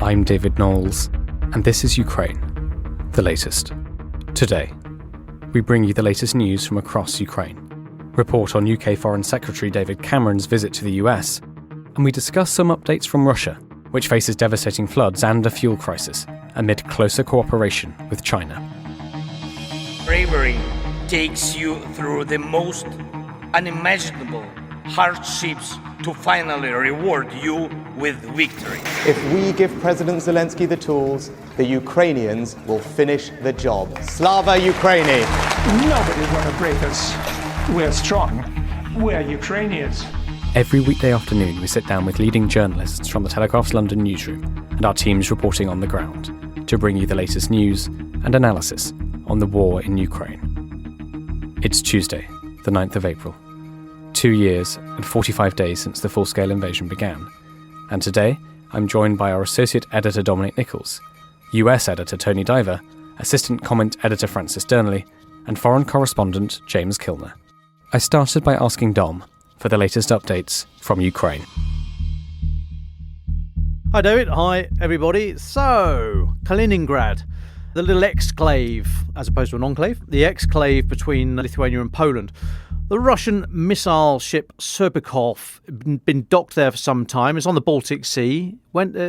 I'm David Knowles, and this is Ukraine, the latest. Today, we bring you the latest news from across Ukraine, report on UK Foreign Secretary David Cameron's visit to the US, and we discuss some updates from Russia, which faces devastating floods and a fuel crisis amid closer cooperation with China. Bravery takes you through the most unimaginable hardships to finally reward you with victory. If we give President Zelensky the tools, the Ukrainians will finish the job. Slava Ukraini! Nobody's going to break us. We're strong. We're Ukrainians. Every weekday afternoon, we sit down with leading journalists from the Telegraph's London newsroom and our teams reporting on the ground to bring you the latest news and analysis on the war in Ukraine. It's Tuesday, the 9th of April. 2 years and 45 days since the full-scale invasion began. And today, I'm joined by our Associate Editor Dominic Nicholls, US Editor Tony Diver, Assistant Comment Editor Francis Sternley, and Foreign Correspondent James Kilner. I started by asking Dom for the latest updates from Ukraine. Hi David, hi everybody. So, Kaliningrad, the little exclave, as opposed to an enclave, the exclave between Lithuania and Poland. The Russian missile ship Serpukhov, been docked there for some time. It's on the Baltic Sea.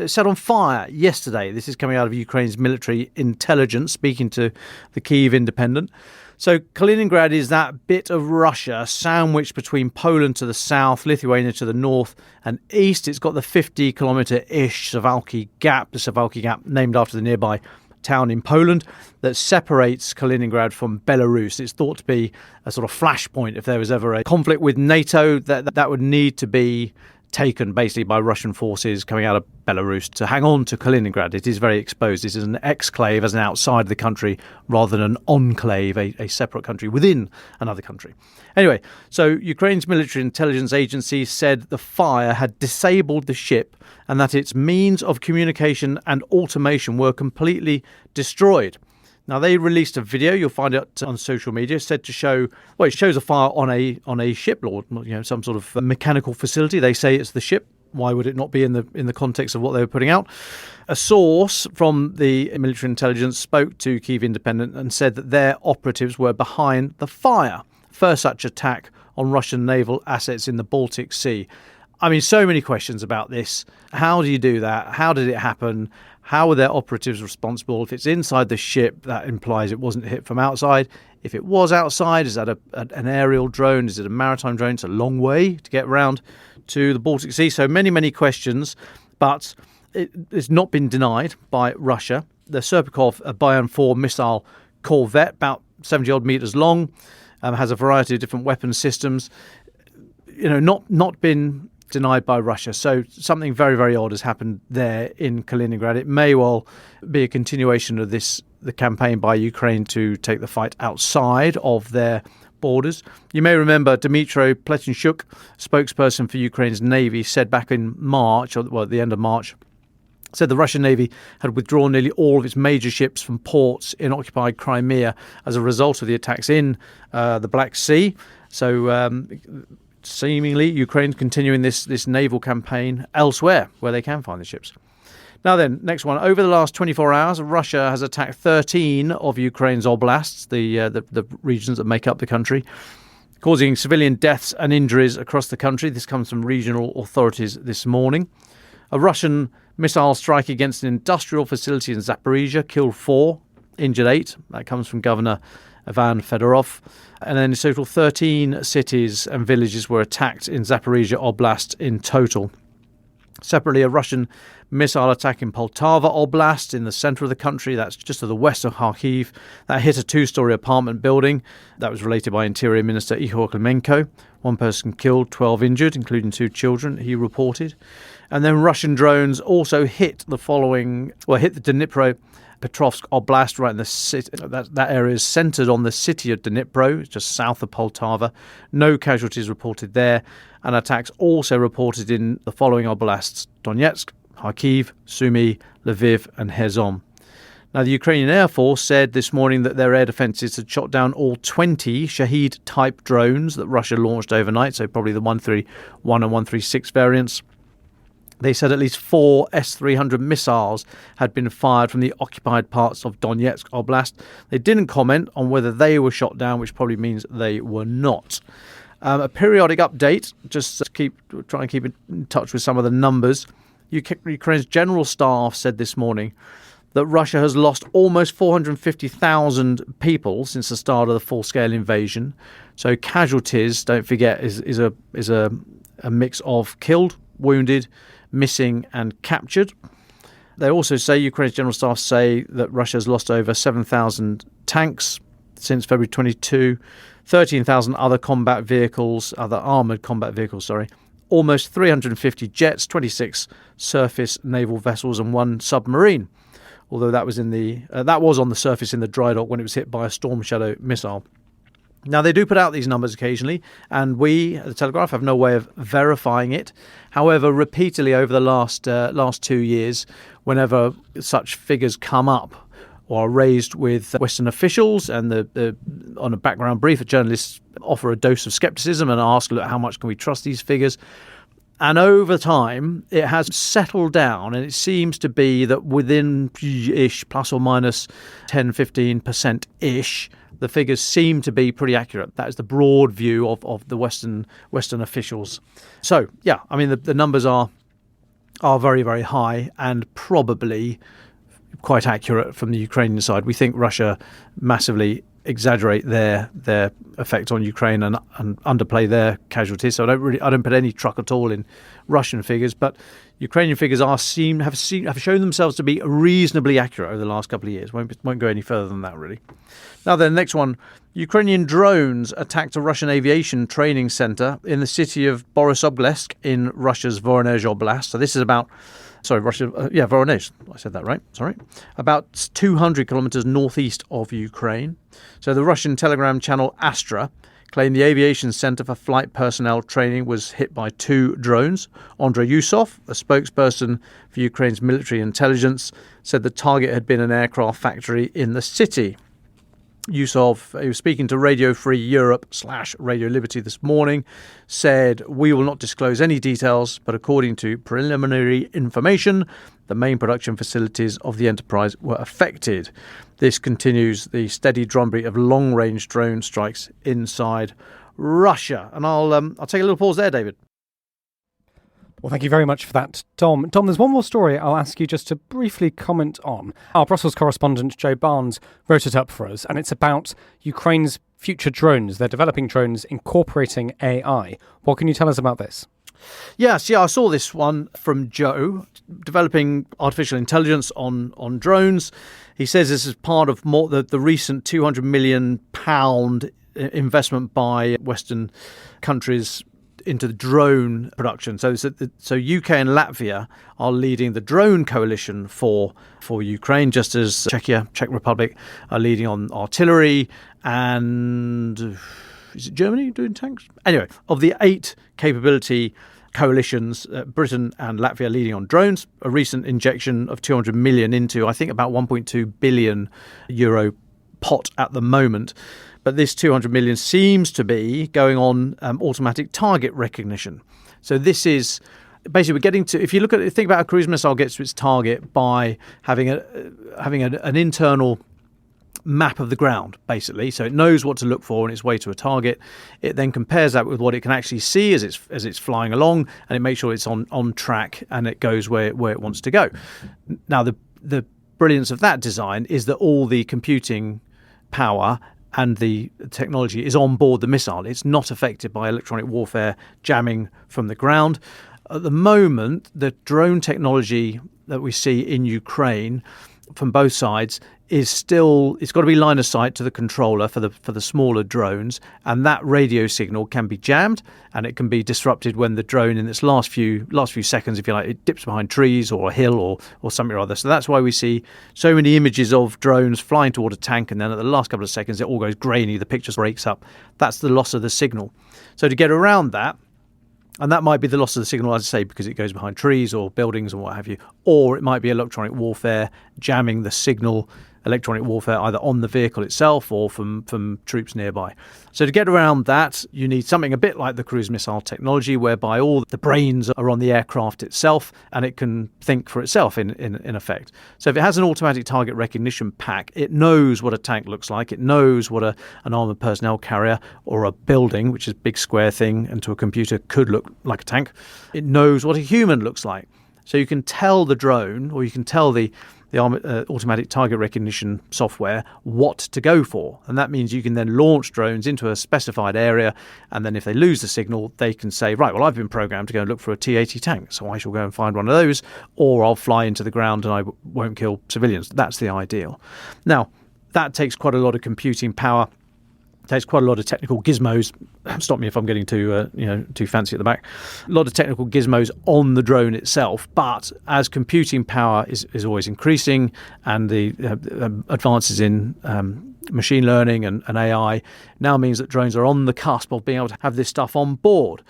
Set on fire yesterday. This is coming out of Ukraine's military intelligence, speaking to the Kyiv Independent. So Kaliningrad is that bit of Russia sandwiched between Poland to the south, Lithuania to the north and east. It's got the 50-kilometre-ish Suwałki Gap, the Suwałki Gap named after the nearby town in Poland that separates Kaliningrad from Belarus. It's thought to be a sort of flashpoint if there was ever a conflict with NATO that would need to be taken basically by Russian forces coming out of Belarus to hang on to Kaliningrad. It is very exposed. It is an exclave as an outside the country rather than an enclave, a separate country within another country. Anyway, so Ukraine's military intelligence agency said the fire had disabled the ship and that its means of communication and automation were completely destroyed. Now, they released a video, you'll find it on social media, said to show, well, it shows a fire on a ship, or some sort of mechanical facility. They say it's the ship. Why would it not be in the context of what they were putting out? A source from the military intelligence spoke to Kyiv Independent and said that their operatives were behind the fire. First such attack on Russian naval assets in the Baltic Sea. I mean, so many questions about this. How do you do that? How did it happen? How were their operatives responsible? If it's inside the ship, that implies it wasn't hit from outside. If it was outside, is that an aerial drone? Is it a maritime drone? It's a long way to get around to the Baltic Sea. So many, many questions, but it's not been denied by Russia. The Serpukhov, a Bayan 4 missile corvette, about 70-odd metres long, has a variety of different weapon systems. Not been denied by Russia. So something very, very odd has happened there in Kaliningrad. It may well be a continuation of the campaign by Ukraine to take the fight outside of their borders. You may remember Dmytro Pletenchuk, spokesperson for Ukraine's Navy, said back in March, at the end of March, said the Russian Navy had withdrawn nearly all of its major ships from ports in occupied Crimea as a result of the attacks in the Black Sea. So seemingly, Ukraine's continuing this naval campaign elsewhere where they can find the ships. Now then, next one. Over the last 24 hours, Russia has attacked 13 of Ukraine's oblasts, the regions that make up the country, causing civilian deaths and injuries across the country. This comes from regional authorities this morning. A Russian missile strike against an industrial facility in Zaporizhia killed 4, injured 8. That comes from Governor Ivan Fedorov. And then in total, 13 cities and villages were attacked in Zaporizhia Oblast in total. Separately, a Russian missile attack in Poltava Oblast in the centre of the country, that's just to the west of Kharkiv, that hit a 2-storey apartment building. That was related by Interior Minister Ihor Klimenko. 1 person killed, 12 injured, including 2 children, he reported. And then Russian drones also hit the Dnipro Petrovsk Oblast, right in the city. That area is centred on the city of Dnipro, just south of Poltava. No casualties reported there. And attacks also reported in the following oblasts: Donetsk, Kharkiv, Sumy, Lviv and Kherson. Now, the Ukrainian Air Force said this morning that their air defences had shot down all 20 Shahed-type drones that Russia launched overnight, so probably the 131 and 136 variants. They said at least 4 S-300 missiles had been fired from the occupied parts of Donetsk Oblast. They didn't comment on whether they were shot down, which probably means they were not. A periodic update, just to try and keep in touch with some of the numbers. Ukraine's general staff said this morning that Russia has lost almost 450,000 people since the start of the full-scale invasion. So casualties, don't forget, is a mix of killed, wounded, missing and captured. They also say, Ukraine's general staff say, that Russia has lost over 7,000 tanks since February 22, 13,000 other armoured combat vehicles, almost 350 jets, 26 surface naval vessels and 1 submarine. Although that was on the surface in the dry dock when it was hit by a Storm Shadow missile. Now, they do put out these numbers occasionally, and we at the Telegraph have no way of verifying it. However, repeatedly over the last 2 years, whenever such figures come up or are raised with Western officials, and on a background brief, journalists offer a dose of scepticism and ask, look, how much can we trust these figures? And over time, it has settled down, and it seems to be that within-ish, plus or minus 10-15%-ish, the figures seem to be pretty accurate. That is the broad view of the Western officials. So, yeah, I mean, the numbers are very, very high and probably quite accurate from the Ukrainian side. We think Russia massively exaggerate their effect on Ukraine and underplay their casualties. So I don't put any truck at all in Russian figures, but Ukrainian figures have shown themselves to be reasonably accurate over the last couple of years. Won't go any further than that, really. Now then, next one. Ukrainian drones attacked a Russian aviation training center in the city of Borysoblest in Russia's Voronezh Oblast. So this is about Voronezh. I said that right. Sorry. About 200 kilometers northeast of Ukraine. So the Russian telegram channel Astra claimed the aviation center for flight personnel training was hit by 2 drones. Andrei Yusov, a spokesperson for Ukraine's military intelligence, said the target had been an aircraft factory in the city. Yusov, who was speaking to Radio Free Europe / Radio Liberty this morning, said, "We will not disclose any details, but according to preliminary information, the main production facilities of the enterprise were affected." This continues the steady drumbeat of long-range drone strikes inside Russia. And I'll take a little pause there, David. Well, thank you very much for that, Dom. Dom, there's one more story I'll ask you just to briefly comment on. Our Brussels correspondent, Joe Barnes, wrote it up for us, and it's about Ukraine's future drones. They're developing drones incorporating AI. What can you tell us about this? Yes, I saw this one from Joe, developing artificial intelligence on drones. He says this is part of the recent £200 million investment by Western countries into the drone production. So UK and Latvia are leading the drone coalition for Ukraine, just as Czech Republic are leading on artillery, and is it Germany doing tanks? Anyway, of the 8 capability coalitions, Britain and Latvia leading on drones. A recent injection of 200 million into, I think, about 1.2 billion euro pot at the moment. But this 200 million seems to be going on automatic target recognition. So this is basically, we're getting to, if you think about a cruise missile gets to its target by having an internal map of the ground, basically. So it knows what to look for on its way to a target. It then compares that with what it can actually see as it's flying along, and it makes sure it's on track and it goes where it wants to go. Now, the brilliance of that design is that all the computing power and the technology is on board the missile. It's not affected by electronic warfare jamming from the ground. At the moment, the drone technology that we see in Ukraine from both sides is still, it's got to be line of sight to the controller for the smaller drones, and that radio signal can be jammed and it can be disrupted when the drone in its last few seconds, if you like, it dips behind trees or a hill or something or other. So that's why we see so many images of drones flying toward a tank, and then at the last couple of seconds it all goes grainy, the picture breaks up. That's the loss of the signal. So to get around that, and that might be the loss of the signal, as I say, because it goes behind trees or buildings and what have you, or it might be electronic warfare jamming the signal electronic warfare either on the vehicle itself or from troops nearby. So to get around that, you need something a bit like the cruise missile technology, whereby all the brains are on the aircraft itself and it can think for itself in effect. So if it has an automatic target recognition pack, it knows what a tank looks like. It knows what an armoured personnel carrier or a building, which is a big square thing and to a computer could look like a tank. It knows what a human looks like. So you can tell the drone, or you can tell the automatic target recognition software what to go for. And that means you can then launch drones into a specified area. And then if they lose the signal, they can say, right, well, I've been programmed to go and look for a T-80 tank, so I shall go and find one of those, or I'll fly into the ground and I won't kill civilians. That's the ideal. Now, that takes quite a lot of computing power. Takes quite a lot of technical gizmos. Stop me if I'm getting too fancy at the back. A lot of technical gizmos on the drone itself. But as computing power is always increasing, and the advances in machine learning and AI now means that drones are on the cusp of being able to have this stuff on board.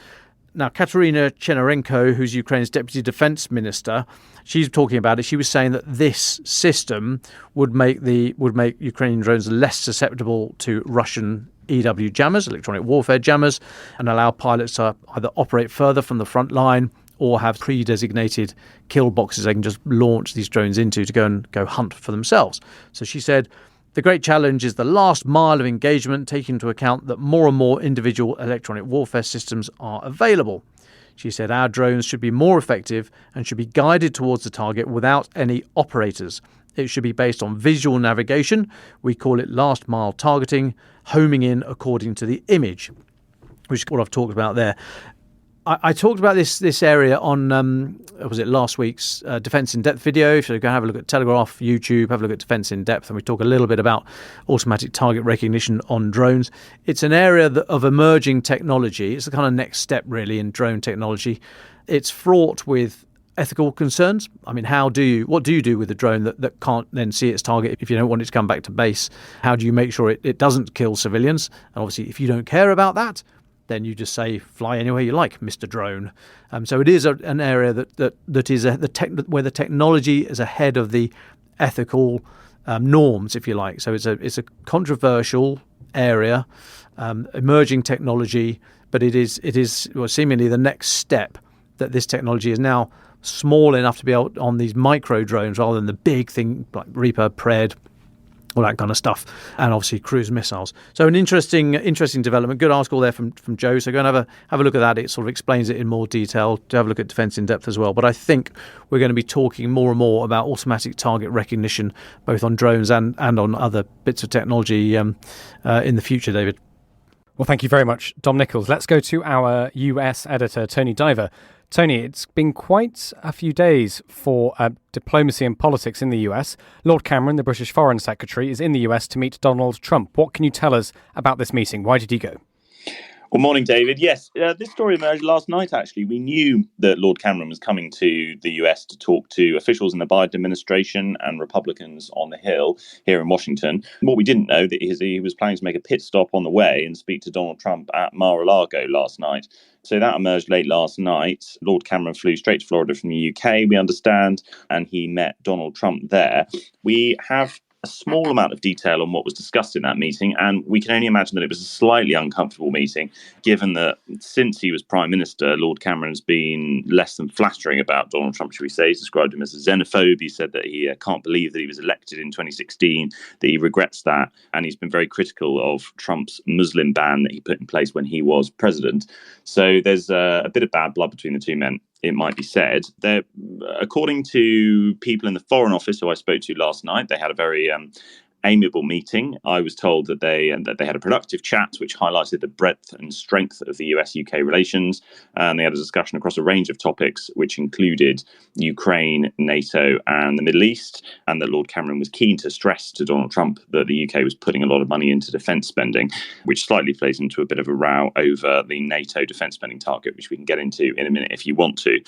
Now, Katerina Chenarenko, who's Ukraine's deputy defense minister, she's talking about it. She was saying that this system would make Ukrainian drones less susceptible to Russian EW jammers, electronic warfare jammers, and allow pilots to either operate further from the front line or have pre-designated kill boxes they can just launch these drones into to go hunt for themselves. So she said, the great challenge is the last mile of engagement, taking into account that more and more individual electronic warfare systems are available. She said our drones should be more effective and should be guided towards the target without any operators. It should be based on visual navigation. We call it last mile targeting, homing in according to the image, which is what I've talked about there. I talked about this area on, was it last week's Defence in Depth video. If you go have a look at Telegraph, YouTube, have a look at Defence in Depth, and we talk a little bit about automatic target recognition on drones. It's an area of emerging technology. It's the kind of next step, really, in drone technology. It's fraught with ethical concerns. I mean, what do you do with a drone that can't then see its target if you don't want it to come back to base? How do you make sure it doesn't kill civilians? And obviously, if you don't care about that, then you just say, fly anywhere you like, Mr. Drone. So it is an area that is where the technology is ahead of the ethical norms, if you like. So it's a controversial area, emerging technology, but it is seemingly the next step, that this technology is now small enough to be able on these micro drones rather than the big thing like Reaper, Pred, all that kind of stuff, and obviously cruise missiles. So an interesting development. Good article there from Joe. So go and have a look at that. It sort of explains it in more detail. To have a look at Defence in Depth as well. But I think we're going to be talking more and more about automatic target recognition, both on drones and on other bits of technology in the future, David. Well, thank you very much, Dom Nicholls. Let's go to our US editor, Tony Diver. Tony, it's been quite a few days for diplomacy and politics in the US. Lord Cameron, the British Foreign Secretary, is in the US to meet Donald Trump. What can you tell us about this meeting? Why did he go? Well, morning, David. Yes, this story emerged last night, actually. We knew that Lord Cameron was coming to the US to talk to officials in the Biden administration and Republicans on the Hill here in Washington. What we didn't know is he was planning to make a pit stop on the way and speak to Donald Trump at Mar-a-Lago last night. So that emerged late last night. Lord Cameron flew straight to Florida from the UK, we understand, and he met Donald Trump there. We have a small amount of detail on what was discussed in that meeting, and we can only imagine that it was a slightly uncomfortable meeting, given that since he was Prime Minister, Lord Cameron's been less than flattering about Donald Trump, should we say. He's described him as a xenophobe. He said that he can't believe that he was elected in 2016, that he regrets that, and he's been very critical of Trump's Muslim ban that he put in place when he was president. So there's a bit of bad blood between the two men, it might be said. According to people in the Foreign Office who I spoke to last night, they had a very amiable meeting. I was told that they had a productive chat, which highlighted the breadth and strength of the US-UK relations. And they had a discussion across a range of topics, which included Ukraine, NATO, and the Middle East. And that Lord Cameron was keen to stress to Donald Trump that the UK was putting a lot of money into defence spending, which slightly plays into a bit of a row over the NATO defence spending target, which we can get into in a minute if you want to.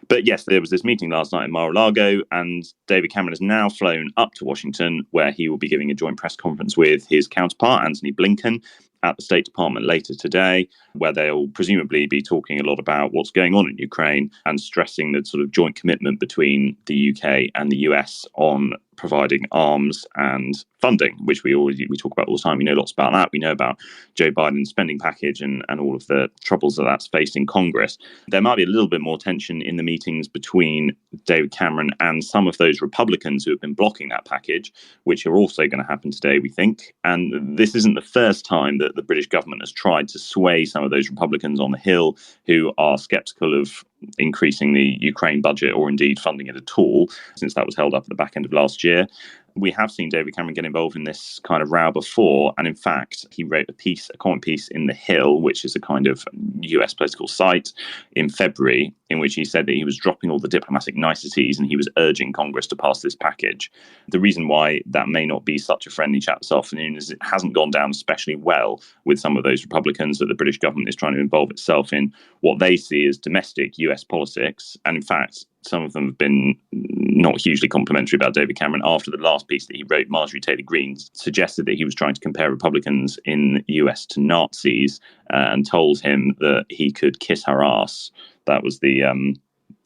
But yes, there was this meeting last night in Mar-a-Lago, and David Cameron has now flown up to Washington, where he will be giving a joint press conference with his counterpart, Antony Blinken, at the State Department later today, where they'll presumably be talking a lot about what's going on in Ukraine and stressing the sort of joint commitment between the UK and the US on providing arms and funding, which we talk about all the time. We know lots about that. We know about Joe Biden's spending package and all of the troubles that's faced in Congress. There might be a little bit more tension in the meetings between David Cameron and some of those Republicans who have been blocking that package, which are also going to happen today, we think. And this isn't the first time that the British government has tried to sway some of those Republicans on the Hill who are sceptical of increasing the Ukraine budget or indeed funding it at all, since that was held up at the back end of last year. We have seen David Cameron get involved in this kind of row before. And in fact, he wrote a comment piece in The Hill, which is a kind of US political site, in February, in which he said that he was dropping all the diplomatic niceties and he was urging Congress to pass this package. The reason why that may not be such a friendly chat this afternoon is it hasn't gone down especially well with some of those Republicans, that the British government is trying to involve itself in what they see as domestic US politics. And in fact, some of them have been not hugely complimentary about David Cameron. After the last piece that he wrote, Marjorie Taylor Greene suggested that he was trying to compare Republicans in the US to Nazis and told him that he could kiss her ass. That was the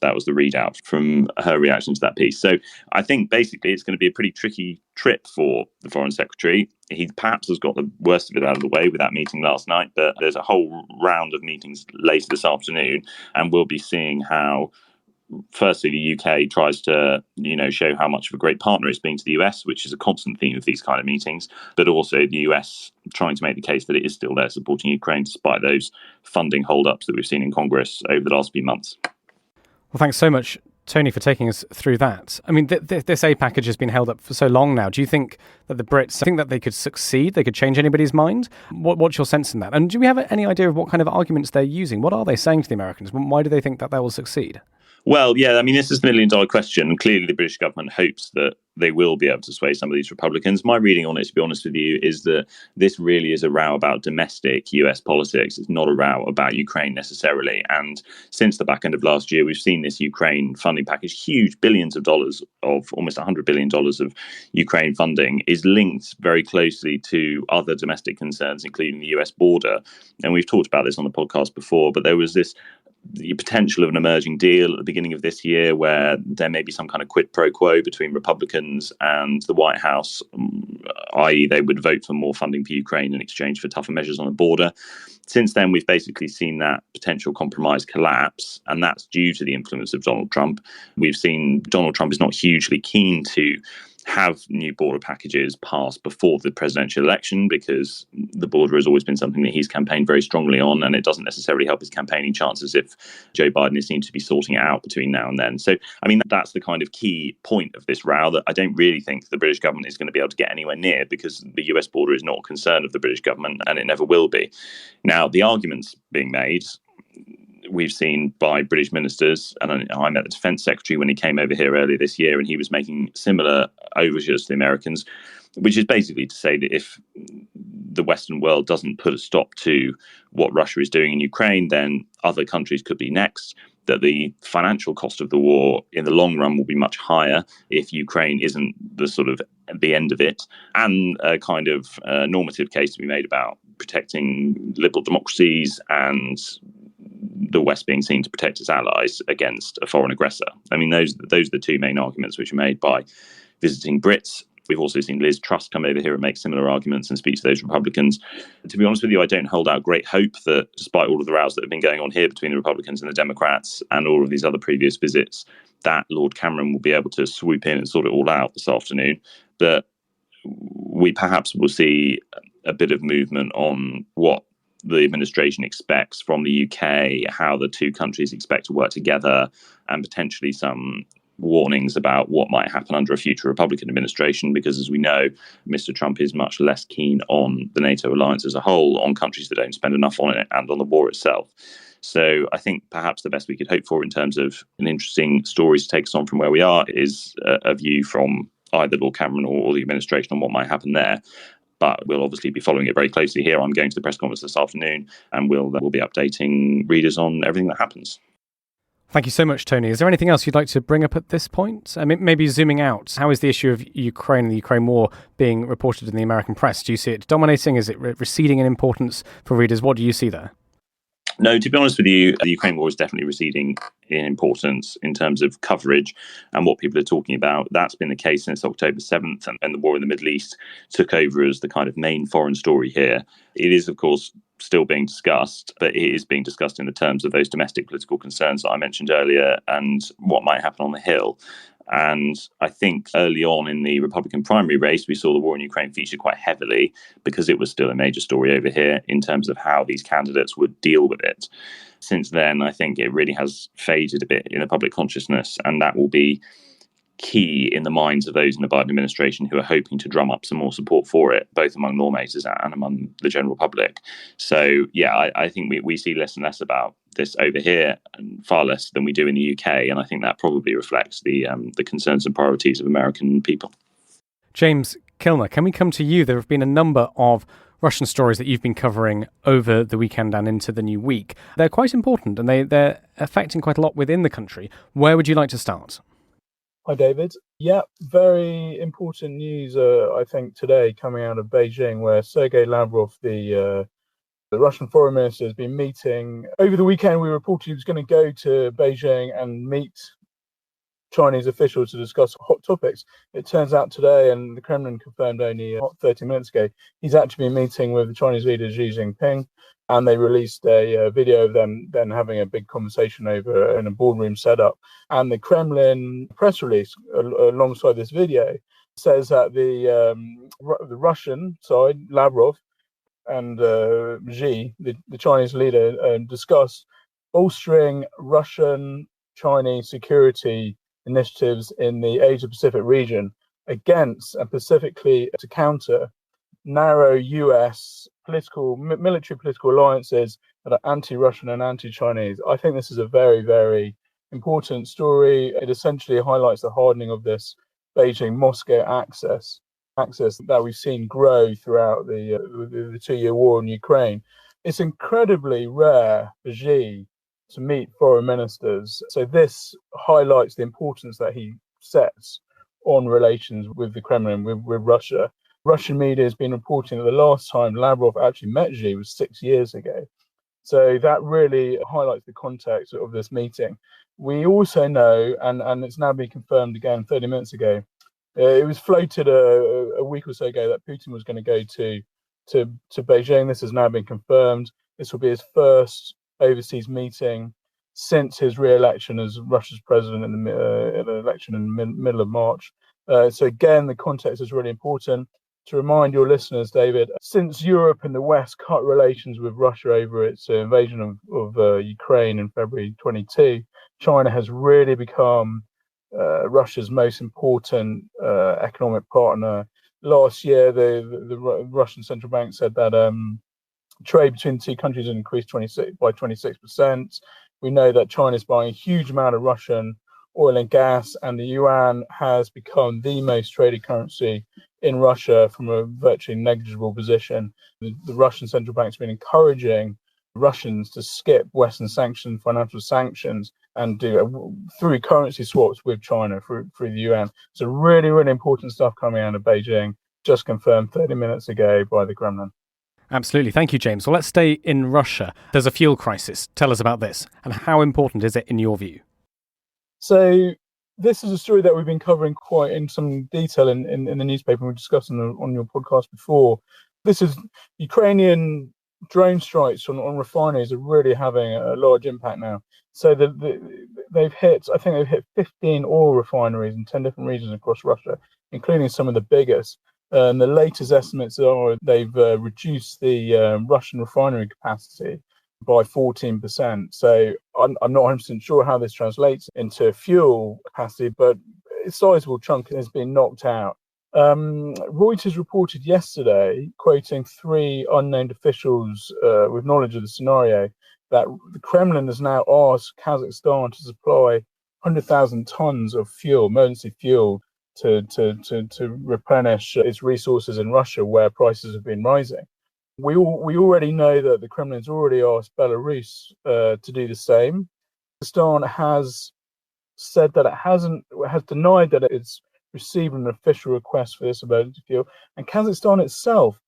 readout from her reaction to that piece. So I think basically it's going to be a pretty tricky trip for the Foreign Secretary. He perhaps has got the worst of it out of the way with that meeting last night, but there's a whole round of meetings later this afternoon, and we'll be seeing how firstly, the UK tries to, show how much of a great partner it's been to the US, which is a constant theme of these kind of meetings, but also the US trying to make the case that it is still there supporting Ukraine despite those funding holdups that we've seen in Congress over the last few months. Well, thanks so much, Tony, for taking us through that. I mean, this aid package has been held up for so long now. Do you think that the Brits think that they could succeed? They could change anybody's mind? What's your sense in that? And do we have any idea of what kind of arguments they're using? What are they saying to the Americans? Why do they think that they will succeed? Well, yeah, I mean, this is the million-dollar question. Clearly, the British government hopes that they will be able to sway some of these Republicans. My reading on it, to be honest with you, is that this really is a row about domestic US politics. It's not a row about Ukraine necessarily. And since the back end of last year, we've seen this Ukraine funding package, huge billions of dollars, of almost $100 billion of Ukraine funding, is linked very closely to other domestic concerns, including the US border. And we've talked about this on the podcast before, but there was the potential of an emerging deal at the beginning of this year where there may be some kind of quid pro quo between Republicans and the White House, i.e. they would vote for more funding for Ukraine in exchange for tougher measures on the border. Since then, we've basically seen that potential compromise collapse, and that's due to the influence of Donald Trump. We've seen Donald Trump is not hugely keen to have new border packages passed before the presidential election, because the border has always been something that he's campaigned very strongly on, and it doesn't necessarily help his campaigning chances if Joe Biden is seen to be sorting it out between now and then. So, I mean, that's the kind of key point of this row that I don't really think the British government is going to be able to get anywhere near, because the US border is not a concern of the British government, and it never will be. Now, the arguments being made, we've seen by British ministers, and I met the Defence Secretary when he came over here earlier this year, and he was making similar overtures to the Americans, which is basically to say that if the Western world doesn't put a stop to what Russia is doing in Ukraine, then other countries could be next, that the financial cost of the war in the long run will be much higher if Ukraine isn't the end of it, and a kind of normative case to be made about protecting liberal democracies and the West being seen to protect its allies against a foreign aggressor. I mean, those are the two main arguments which are made by visiting Brits. We've also seen Liz Truss come over here and make similar arguments and speak to those Republicans. To be honest with you, I don't hold out great hope that despite all of the rows that have been going on here between the Republicans and the Democrats and all of these other previous visits, that Lord Cameron will be able to swoop in and sort it all out this afternoon. But we perhaps will see a bit of movement on what the administration expects from the UK, how the two countries expect to work together, and potentially some warnings about what might happen under a future Republican administration, because as we know, Mr. Trump is much less keen on the NATO alliance as a whole, on countries that don't spend enough on it, and on the war itself. So I think perhaps the best we could hope for in terms of an interesting story to take us on from where we are is a view from either Lord Cameron or the administration on what might happen there. But we'll obviously be following it very closely here. I'm going to the press conference this afternoon, and we'll be updating readers on everything that happens. Thank you so much, Tony. Is there anything else you'd like to bring up at this point? I mean, maybe zooming out, how is the issue of Ukraine and the Ukraine war being reported in the American press? Do you see it dominating? Is it receding in importance for readers? What do you see there? No, to be honest with you, the Ukraine war is definitely receding in importance in terms of coverage and what people are talking about. That's been the case since October 7th, and the war in the Middle East took over as the kind of main foreign story here. It is, of course, still being discussed, but it is being discussed in the terms of those domestic political concerns that I mentioned earlier and what might happen on the Hill. And I think early on in the Republican primary race, we saw the war in Ukraine feature quite heavily because it was still a major story over here in terms of how these candidates would deal with it. Since then, I think it really has faded a bit in the public consciousness, and that will be key in the minds of those in the Biden administration who are hoping to drum up some more support for it, both among lawmakers and among the general public. So, yeah, I think we see less and less about this over here and far less than we do in the UK. And I think that probably reflects the concerns and priorities of American people. James Kilner, can we come to you? There have been a number of Russian stories that you've been covering over the weekend and into the new week. They're quite important and they're affecting quite a lot within the country. Where would you like to start? Hi, David. Yeah, very important news, I think, today coming out of Beijing, where Sergei Lavrov, the Russian foreign minister, has been meeting. Over the weekend, we reported he was going to go to Beijing and meet Chinese officials to discuss hot topics. It turns out today, and the Kremlin confirmed only 30 minutes ago, he's actually been meeting with the Chinese leader Xi Jinping, and they released a video of them then having a big conversation over in a boardroom setup. And the Kremlin press release alongside this video says that the Russian side, Lavrov, and Xi, the Chinese leader, discussed bolstering Russian-Chinese security initiatives in the Asia-Pacific region against and specifically to counter narrow US military political alliances that are anti-Russian and anti-Chinese. I think this is a very, very important story. It essentially highlights the hardening of this Beijing-Moscow axis that we've seen grow throughout the 2-year war in Ukraine. It's incredibly rare for Xi to meet foreign ministers. So this highlights the importance that he sets on relations with the Kremlin, with Russia. Russian media has been reporting that the last time Lavrov actually met Xi was 6 years ago. So that really highlights the context of this meeting. We also know, and it's now been confirmed again 30 minutes ago, it was floated a week or so ago that Putin was going to go to Beijing. This has now been confirmed. This will be his first overseas meeting since his re-election as Russia's president in the election in the middle of March. So again, the context is really important. To remind your listeners, David, since Europe and the West cut relations with Russia over its invasion of Ukraine in February 22, China has really become Russia's most important economic partner. Last year, the Russian central bank said that trade between the two countries had increased by 26%. We know that China is buying a huge amount of Russian oil and gas, and the yuan has become the most traded currency in Russia from a virtually negligible position. The Russian central bank has been encouraging Russians to skip Western sanctions, financial sanctions, and do through currency swaps with China through the yuan. So really, really important stuff coming out of Beijing, just confirmed 30 minutes ago by the Kremlin. Absolutely. Thank you, James. Well, let's stay in Russia. There's a fuel crisis. Tell us about this, and how important is it in your view? So this is a story that we've been covering quite in some detail in the newspaper, and we've discussed on your podcast before. This is Ukrainian drone strikes on refineries are really having a large impact now. So they've hit 15 oil refineries in 10 different regions across Russia, including some of the biggest. And the latest estimates are they've reduced the Russian refinery capacity by 14%. So I'm not 100% sure how this translates into fuel capacity, but a sizable chunk has been knocked out. Reuters reported yesterday, quoting 3 unnamed officials with knowledge of the scenario, that the Kremlin has now asked Kazakhstan to supply 100,000 tons of fuel, emergency fuel, to replenish its resources in Russia, where prices have been rising. We already know that the Kremlin's already asked Belarus to do the same. Kazakhstan has said that it has denied that it's received an official request for this emergency fuel. And Kazakhstan itself,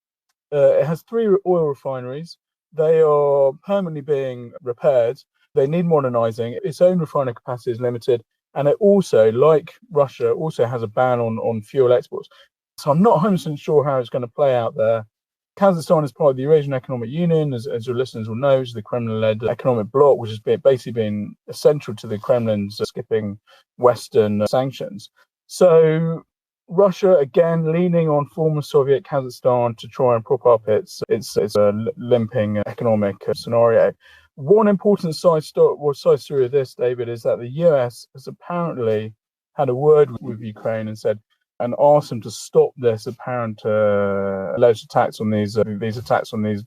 it has 3 oil refineries. They are permanently being repaired. They need modernising. Its own refining capacity is limited. And it also, like Russia, also has a ban on fuel exports. So I'm not 100% sure how it's going to play out there. Kazakhstan is part of the Eurasian Economic Union, as your listeners will know, is the Kremlin-led economic bloc, which has basically been essential to the Kremlin's skipping Western sanctions. So Russia, again, leaning on former Soviet Kazakhstan to try and prop up its limping economic scenario. One important side story of this, David, is that the US has apparently had a word with Ukraine and asked them to stop this apparent alleged attacks on these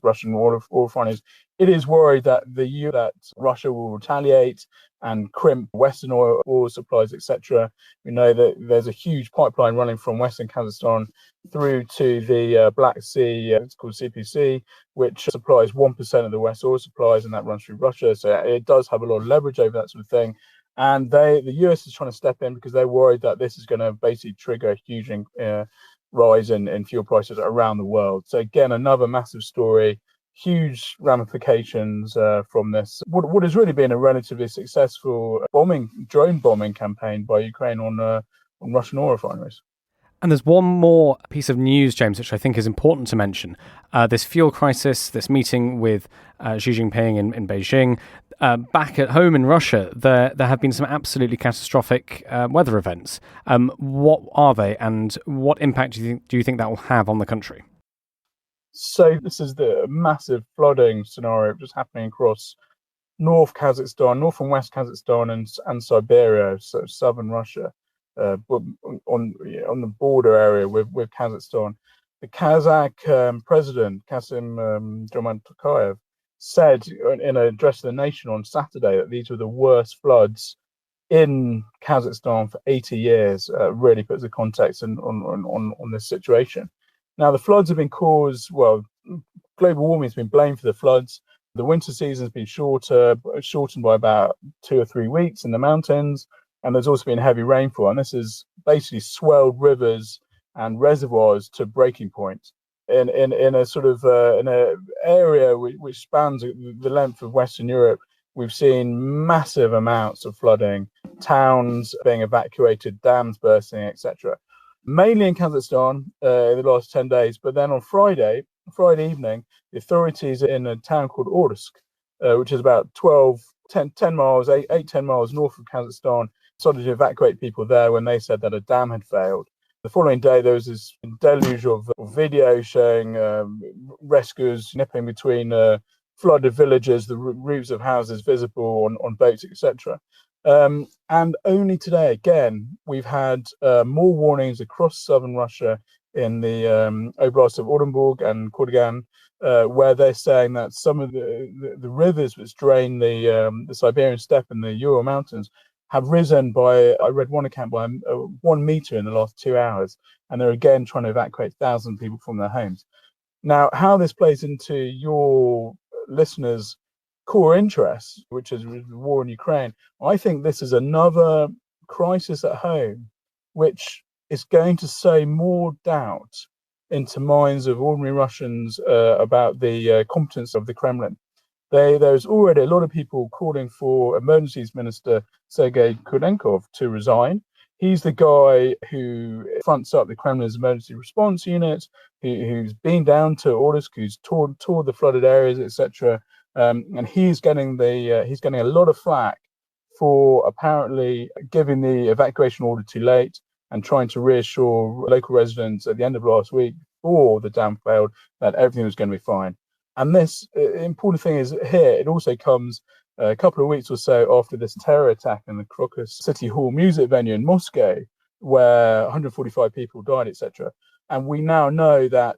Russian oil refineries. It is worried that that Russia will retaliate and crimp Western oil supplies, etc. We know that there's a huge pipeline running from Western Kazakhstan through to the Black Sea. It's called CPC, which supplies 1% of the West oil supplies, and that runs through Russia. So it does have a lot of leverage over that sort of thing. And the US is trying to step in because they're worried that this is going to basically trigger a huge rise in fuel prices around the world. So again, another massive story, huge ramifications from this. What has really been a relatively successful drone bombing campaign by Ukraine on Russian oil refineries. And there's one more piece of news, James, which I think is important to mention. This fuel crisis, this meeting with Xi Jinping in Beijing. Back at home in Russia, there have been some absolutely catastrophic weather events. What are they, and what impact do you think that will have on the country? So this is the massive flooding scenario just happening across North and West Kazakhstan and Siberia, so southern Russia. On the border area with Kazakhstan. The Kazakh president, Kassym-Jomart Tokayev, said in an address to the nation on Saturday that these were the worst floods in Kazakhstan for 80 years. Really puts the context on this situation. Now, the floods have been caused, global warming has been blamed for the floods. The winter season has been shortened by about 2 or 3 weeks in the mountains. And there's also been heavy rainfall, and this has basically swelled rivers and reservoirs to breaking point in a sort of in an area which spans the length of Western Europe. We've seen massive amounts of flooding, towns being evacuated, dams bursting, etc. Mainly in Kazakhstan in the last 10 days, but then on Friday evening, the authorities in a town called Orsk, which is about 10 miles north of Kazakhstan, started to evacuate people there when they said that a dam had failed. The following day, there was this deluge of video showing rescuers nipping between flooded villages, the roofs of houses visible on boats, etc. And only today, again, we've had more warnings across southern Russia in the Oblast of Orenburg and Kurgan, where they're saying that some of the rivers which drain the Siberian steppe and the Ural Mountains have risen by, I read one account, by 1 meter in the last 2 hours. And they're again trying to evacuate 1,000 people from their homes. Now, how this plays into your listeners' core interests, which is the war in Ukraine, I think this is another crisis at home, which is going to sow more doubt into minds of ordinary Russians about the competence of the Kremlin. There's already a lot of people calling for Emergencies Minister Sergei Kurenkov to resign. He's the guy who fronts up the Kremlin's emergency response unit, who's been down to Orsk, who's toured the flooded areas, etc. And he's getting a lot of flack for apparently giving the evacuation order too late and trying to reassure local residents at the end of last week, before the dam failed, that everything was going to be fine. And this important thing is here, it also comes a couple of weeks or so after this terror attack in the Caucasus City Hall music venue in Moscow, where 145 people died, etc. And we now know that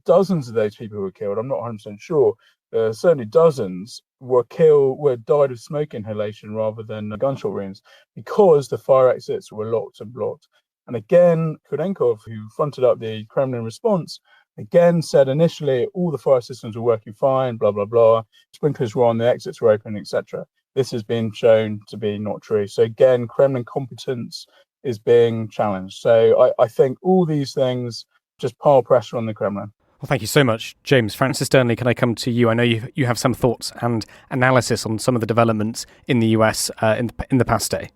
dozens of those people who were killed, I'm not 100% sure, certainly dozens died of smoke inhalation rather than gunshot wounds, because the fire exits were locked and blocked. And again, Kurenkov, who fronted up the Kremlin response, again said initially all the fire systems were working fine, blah, blah, blah. Sprinklers were on, the exits were open, etc. This has been shown to be not true. So again, Kremlin competence is being challenged. So I think all these things just pile pressure on the Kremlin. Well, thank you so much, James. Francis Sternley, can I come to you? I know you have some thoughts and analysis on some of the developments in the US in the past day.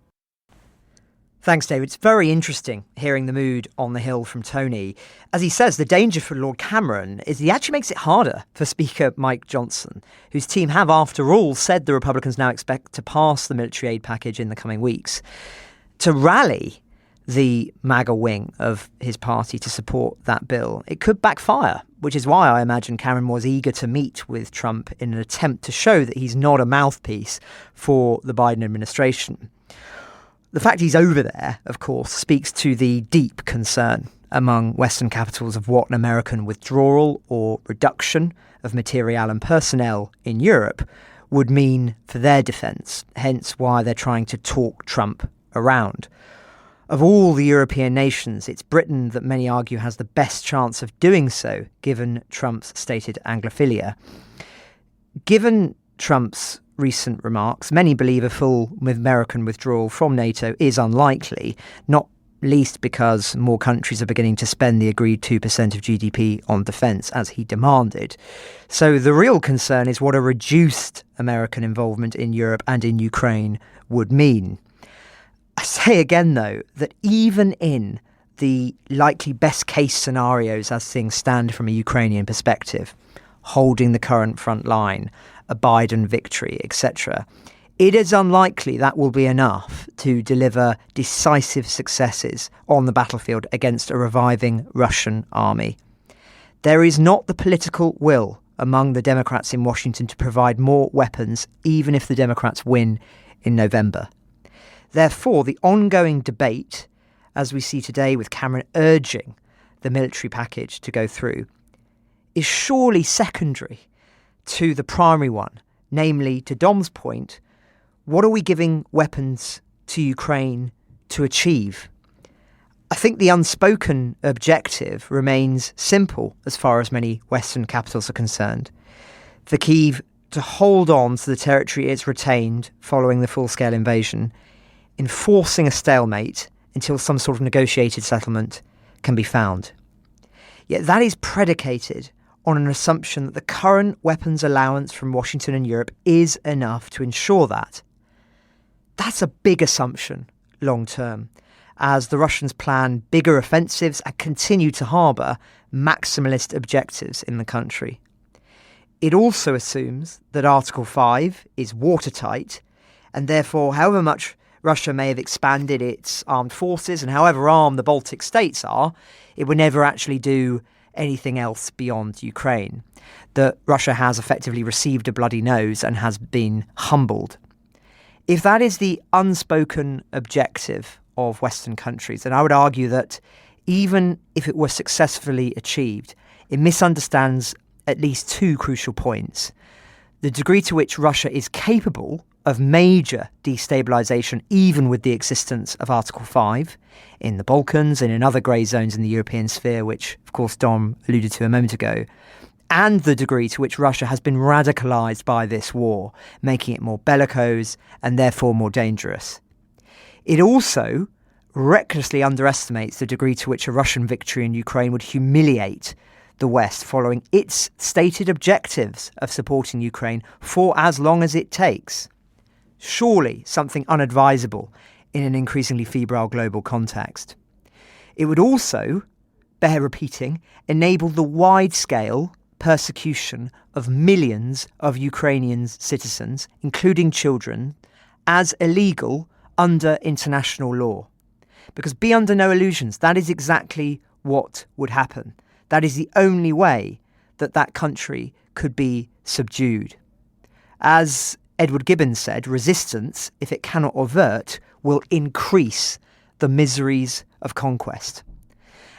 Thanks, David. It's very interesting hearing the mood on the Hill from Tony. As he says, the danger for Lord Cameron is he actually makes it harder for Speaker Mike Johnson, whose team have, after all, said the Republicans now expect to pass the military aid package in the coming weeks. To rally the MAGA wing of his party to support that bill, it could backfire, which is why I imagine Cameron was eager to meet with Trump in an attempt to show that he's not a mouthpiece for the Biden administration. The fact he's over there, of course, speaks to the deep concern among Western capitals of what an American withdrawal or reduction of materiel and personnel in Europe would mean for their defence, hence why they're trying to talk Trump around. Of all the European nations, it's Britain that many argue has the best chance of doing so, given Trump's stated Anglophilia. Given Trump's recent remarks, many believe a full American withdrawal from NATO is unlikely, not least because more countries are beginning to spend the agreed 2% of GDP on defence, as he demanded. So the real concern is what a reduced American involvement in Europe and in Ukraine would mean. I say again, though, that even in the likely best case scenarios as things stand from a Ukrainian perspective, holding the current front line, a Biden victory, etc., it is unlikely that will be enough to deliver decisive successes on the battlefield against a reviving Russian army. There is not the political will among the Democrats in Washington to provide more weapons, even if the Democrats win in November. Therefore, the ongoing debate, as we see today with Cameron urging the military package to go through, is surely secondary to the primary one, namely, to Dom's point, what are we giving weapons to Ukraine to achieve? I think the unspoken objective remains simple as far as many Western capitals are concerned. For Kyiv to hold on to the territory it's retained following the full-scale invasion, enforcing a stalemate until some sort of negotiated settlement can be found. Yet that is predicated on an assumption that the current weapons allowance from Washington and Europe is enough to ensure that. That's a big assumption long term, as the Russians plan bigger offensives and continue to harbour maximalist objectives in the country. It also assumes that Article 5 is watertight, and therefore, however much Russia may have expanded its armed forces and however armed the Baltic states are, it would never actually do anything else beyond Ukraine. That Russia has effectively received a bloody nose and has been humbled. If that is the unspoken objective of Western countries, then I would argue that even if it were successfully achieved, it misunderstands at least two crucial points. The degree to which Russia is capable of major destabilisation, even with the existence of Article 5 in the Balkans and in other grey zones in the European sphere, which, of course, Dom alluded to a moment ago, and the degree to which Russia has been radicalised by this war, making it more bellicose and therefore more dangerous. It also recklessly underestimates the degree to which a Russian victory in Ukraine would humiliate the West following its stated objectives of supporting Ukraine for as long as it takes. Surely something unadvisable in an increasingly febrile global context. It would also, bear repeating, enable the wide-scale persecution of millions of Ukrainian citizens, including children, as illegal under international law. Because be under no illusions, that is exactly what would happen. That is the only way that that country could be subdued. As Edward Gibbon said, resistance, if it cannot avert, will increase the miseries of conquest.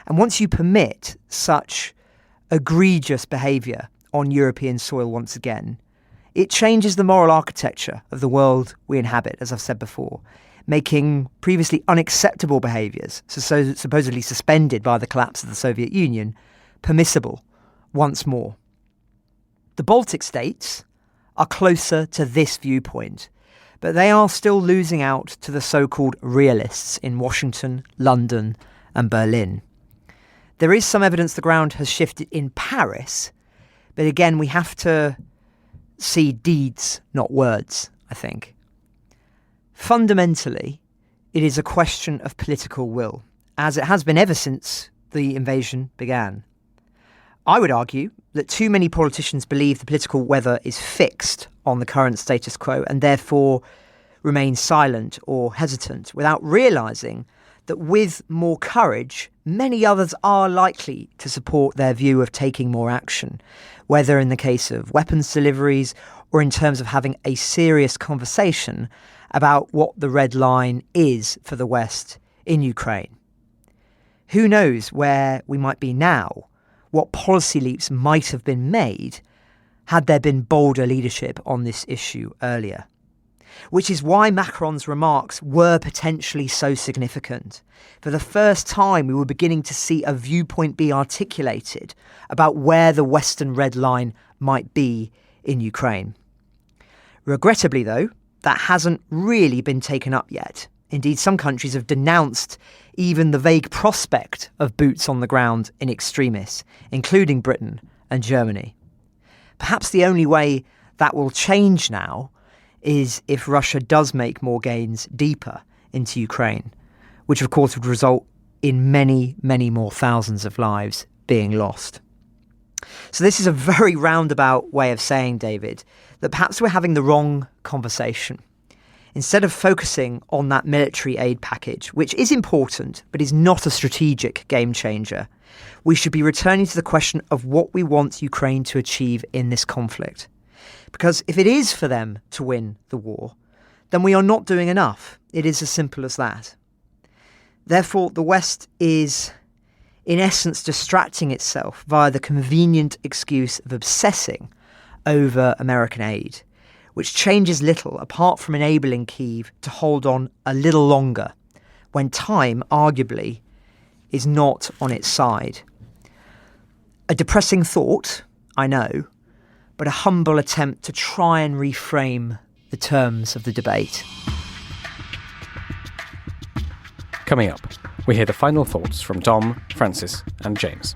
And once you permit such egregious behaviour on European soil once again, it changes the moral architecture of the world we inhabit, as I've said before, making previously unacceptable behaviours, supposedly suspended by the collapse of the Soviet Union, permissible once more. The Baltic states are closer to this viewpoint, but they are still losing out to the so-called realists in Washington, London and Berlin. There is some evidence the ground has shifted in Paris, but again, we have to see deeds, not words, I think. Fundamentally, it is a question of political will, as it has been ever since the invasion began. I would argue that too many politicians believe the political weather is fixed on the current status quo and therefore remain silent or hesitant without realising that with more courage, many others are likely to support their view of taking more action, whether in the case of weapons deliveries or in terms of having a serious conversation about what the red line is for the West in Ukraine. Who knows where we might be now, what policy leaps might have been made had there been bolder leadership on this issue earlier. Which is why Macron's remarks were potentially so significant. For the first time, we were beginning to see a viewpoint be articulated about where the Western red line might be in Ukraine. Regrettably, though, that hasn't really been taken up yet. Indeed, some countries have denounced even the vague prospect of boots on the ground in extremis, including Britain and Germany. Perhaps the only way that will change now is if Russia does make more gains deeper into Ukraine, which of course would result in many, many more thousands of lives being lost. So this is a very roundabout way of saying, David, that perhaps we're having the wrong conversation. Instead of focusing on that military aid package, which is important but is not a strategic game changer, we should be returning to the question of what we want Ukraine to achieve in this conflict. Because if it is for them to win the war, then we are not doing enough. It is as simple as that. Therefore, the West is, in essence, distracting itself via the convenient excuse of obsessing over American aid, which changes little apart from enabling Kyiv to hold on a little longer, when time, arguably, is not on its side. A depressing thought, I know, but a humble attempt to try and reframe the terms of the debate. Coming up, we hear the final thoughts from Dom, Francis and James.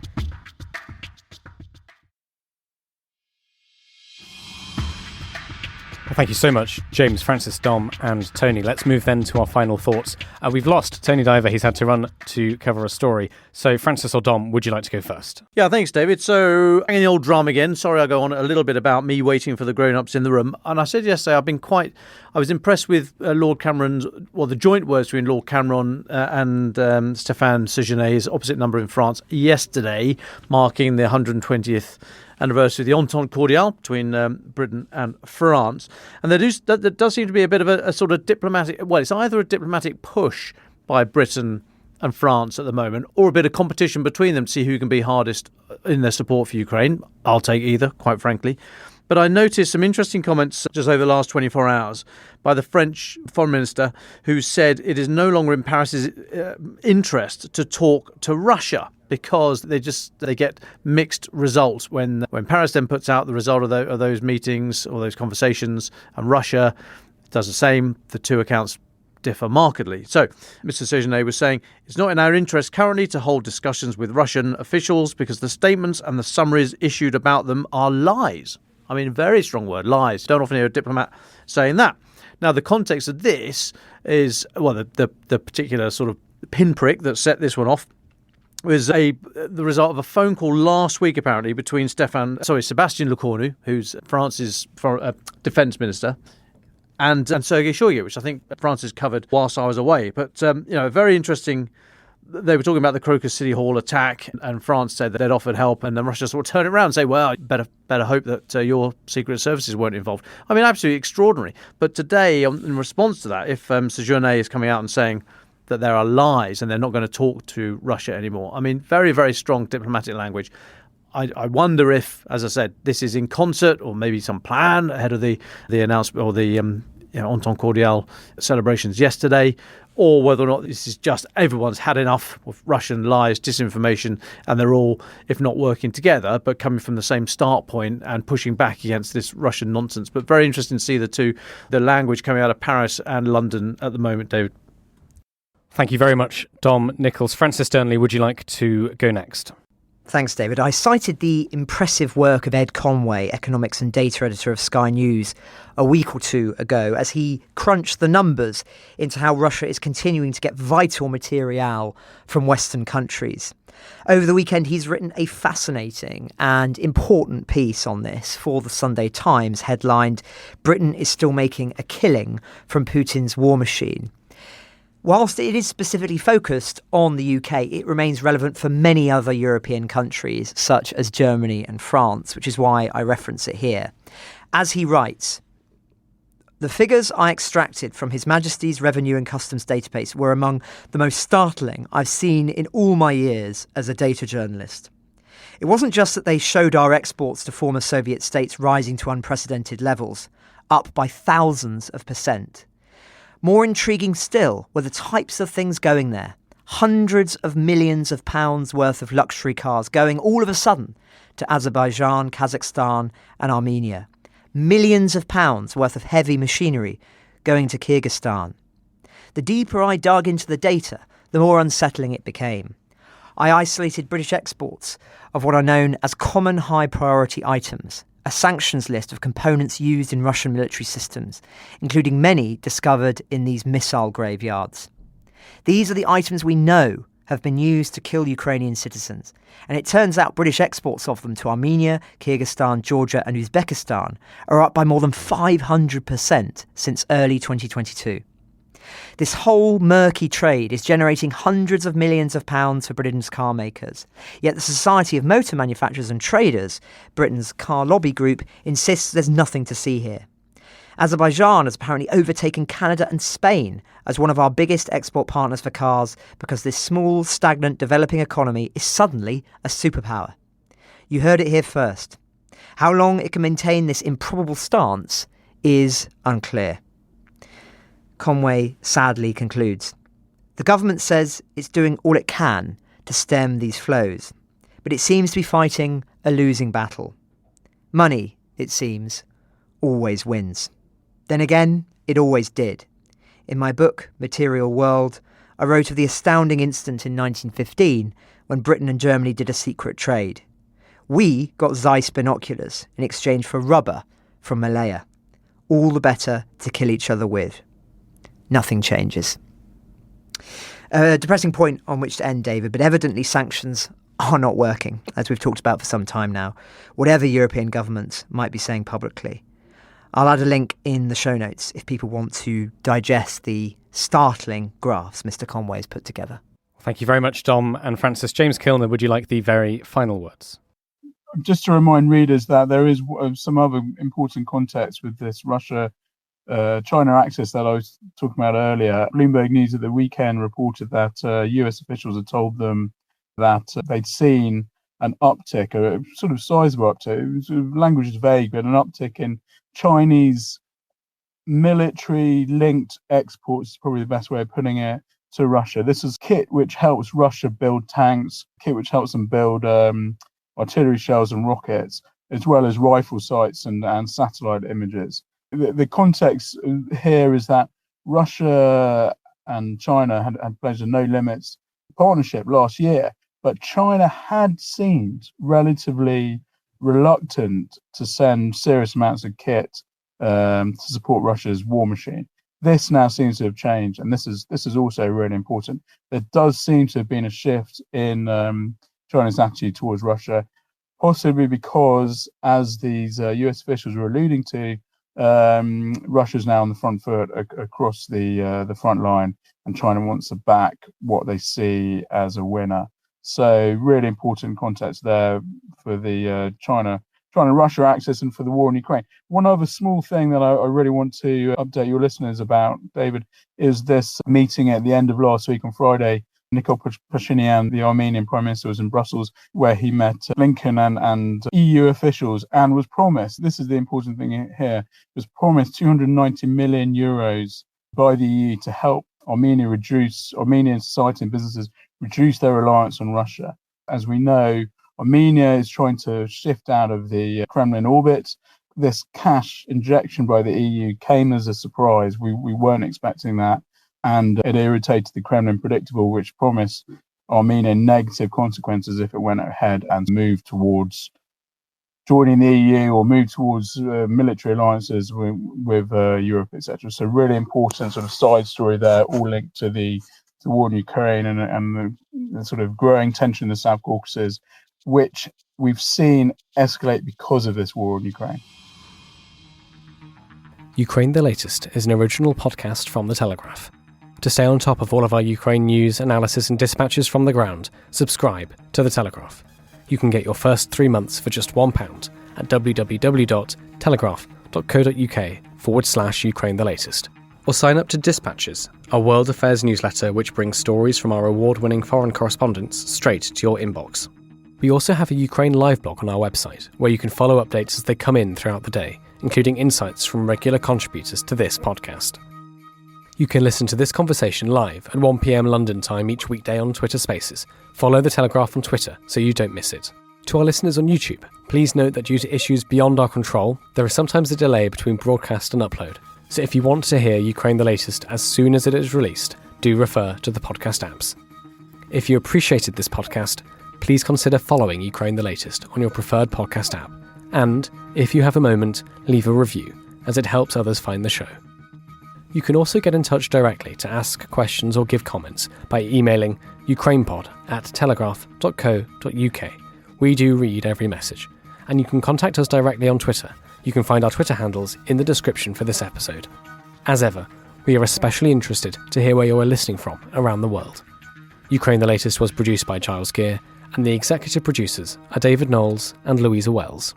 Thank you so much, James, Francis, Dom and Tony. Let's move then to our final thoughts. We've lost Tony Diver. He's had to run to cover a story. So Francis or Dom, would you like to go first? Yeah, thanks, David. So, hanging the old drum again. Sorry, I'll go on a little bit about me waiting for the grown-ups in the room. And I said yesterday, I was impressed with Lord Cameron's, the joint words between Lord Cameron and Stéphane Séjourné's opposite number in France yesterday, marking the 120th anniversary of the Entente Cordiale between Britain and France. And there does seem to be a bit of a sort of diplomatic, it's either a diplomatic push by Britain and France at the moment, or a bit of competition between them to see who can be hardest in their support for Ukraine. I'll take either, quite frankly. But I noticed some interesting comments just over the last 24 hours by the French foreign minister, who said it is no longer in Paris's interest to talk to Russia, because they get mixed results when Paris then puts out the result of those meetings or those conversations, and Russia does the same. The two accounts differ markedly. So Mr. Séjourné was saying it's not in our interest currently to hold discussions with Russian officials because the statements and the summaries issued about them are lies. I mean, very strong word, lies. Don't often hear a diplomat saying that. Now, the context of this is, the particular sort of pinprick that set this one off was the result of a phone call last week, apparently, between Sébastien Lecornu, who's France's defence minister, and Sergei Shoigu, which I think Francis covered whilst I was away. But, very interesting. They were talking about the Caucasus City Hall attack, and France said that they'd offered help, and then Russia sort of turned it around and say, well, better hope that your secret services weren't involved. I mean, absolutely extraordinary. But today, in response to that, if Séjourné is coming out and saying that there are lies and they're not going to talk to Russia anymore, I mean, very, very strong diplomatic language. I wonder if, as I said, this is in concert or maybe some plan ahead of the announcement or the Entente Cordiale celebrations yesterday, or whether or not this is just everyone's had enough of Russian lies, disinformation, and they're all, if not working together, but coming from the same start point and pushing back against this Russian nonsense. But very interesting to see the language coming out of Paris and London at the moment, David. Thank you very much, Dom, Nicholls. Francis Sternley, would you like to go next? Thanks, David. I cited the impressive work of Ed Conway, economics and data editor of Sky News, a week or two ago, as he crunched the numbers into how Russia is continuing to get vital material from Western countries. Over the weekend, he's written a fascinating and important piece on this for the Sunday Times, headlined, "Britain is still making a killing from Putin's war machine." Whilst it is specifically focused on the UK, it remains relevant for many other European countries, such as Germany and France, which is why I reference it here. As he writes, "The figures I extracted from His Majesty's Revenue and Customs database were among the most startling I've seen in all my years as a data journalist. It wasn't just that they showed our exports to former Soviet states rising to unprecedented levels, up by thousands of percent. More intriguing still were the types of things going there. Hundreds of millions of pounds worth of luxury cars going all of a sudden to Azerbaijan, Kazakhstan and Armenia. Millions of pounds worth of heavy machinery going to Kyrgyzstan. The deeper I dug into the data, the more unsettling it became. I isolated British exports of what are known as common high priority items, a sanctions list of components used in Russian military systems, including many discovered in these missile graveyards. These are the items we know have been used to kill Ukrainian citizens, and it turns out British exports of them to Armenia, Kyrgyzstan, Georgia and Uzbekistan are up by more than 500% since early 2022. This whole murky trade is generating hundreds of millions of pounds for Britain's car makers. Yet the Society of Motor Manufacturers and Traders, Britain's car lobby group, insists there's nothing to see here. Azerbaijan has apparently overtaken Canada and Spain as one of our biggest export partners for cars because this small, stagnant, developing economy is suddenly a superpower. You heard it here first. How long it can maintain this improbable stance is unclear." Conway sadly concludes, "The government says it's doing all it can to stem these flows, but it seems to be fighting a losing battle. Money, it seems, always wins. Then again, it always did. In my book, Material World, I wrote of the astounding instant in 1915 when Britain and Germany did a secret trade. We got Zeiss binoculars in exchange for rubber from Malaya. All the better to kill each other with. Nothing changes." A depressing point on which to end, David, but evidently sanctions are not working, as we've talked about for some time now, whatever European governments might be saying publicly. I'll add a link in the show notes if people want to digest the startling graphs Mr. Conway has put together. Thank you very much, Dom and Francis. James Kilner, would you like the very final words? Just to remind readers that there is some other important context with this Russia-China axis that I was talking about earlier. Bloomberg News at the weekend reported that US officials had told them that they'd seen an uptick, a sort of sizable uptick, language is vague, but an uptick in Chinese military-linked exports is probably the best way of putting it, to Russia. This is kit which helps Russia build tanks, kit which helps them build artillery shells and rockets, as well as rifle sights and satellite images. The context here is that Russia and China had pledged a no-limits partnership last year, but China had seemed relatively reluctant to send serious amounts of kit to support Russia's war machine. This now seems to have changed, and this is also really important. There does seem to have been a shift in China's attitude towards Russia, possibly because, as these US officials were alluding to, Russia's now on the front foot across the front line, and China wants to back what they see as a winner. So really important context there for the China-Russia axis and for the war in Ukraine. One other small thing that I really want to update your listeners about, David, is this meeting at the end of last week on Friday. Nicol Pashinyan, the Armenian Prime Minister, was in Brussels, where he met Blinken and EU officials and was promised, this is the important thing here, was promised 290 million euros by the EU to help Armenian society and businesses reduce their reliance on Russia. As we know, Armenia is trying to shift out of the Kremlin orbit. This cash injection by the EU came as a surprise. We weren't expecting that. and it irritated the Kremlin predictable, which promised Armenia negative consequences if it went ahead and moved towards joining the EU or move towards military alliances with Europe, etc. So really important sort of side story there, all linked to the war in Ukraine and the sort of growing tension in the South Caucasus, which we've seen escalate because of this war in Ukraine. Ukraine the Latest is an original podcast from The Telegraph. To stay on top of all of our Ukraine news, analysis and dispatches from the ground, subscribe to The Telegraph. You can get your first 3 months for just £1 at www.telegraph.co.uk/Ukraine the Latest. Or sign up to Dispatches, our world affairs newsletter which brings stories from our award-winning foreign correspondents straight to your inbox. We also have a Ukraine live blog on our website, where you can follow updates as they come in throughout the day, including insights from regular contributors to this podcast. You can listen to this conversation live at 1 p.m. London time each weekday on Twitter Spaces. Follow The Telegraph on Twitter so you don't miss it. To our listeners on YouTube, please note that due to issues beyond our control, there is sometimes a delay between broadcast and upload. So if you want to hear Ukraine the Latest as soon as it is released, do refer to the podcast apps. If you appreciated this podcast, please consider following Ukraine the Latest on your preferred podcast app. And, if you have a moment, leave a review, as it helps others find the show. You can also get in touch directly to ask questions or give comments by emailing ukrainepod@telegraph.co.uk. We do read every message. And you can contact us directly on Twitter. You can find our Twitter handles in the description for this episode. As ever, we are especially interested to hear where you are listening from around the world. Ukraine the Latest was produced by Giles Gear, and the executive producers are David Knowles and Louisa Wells.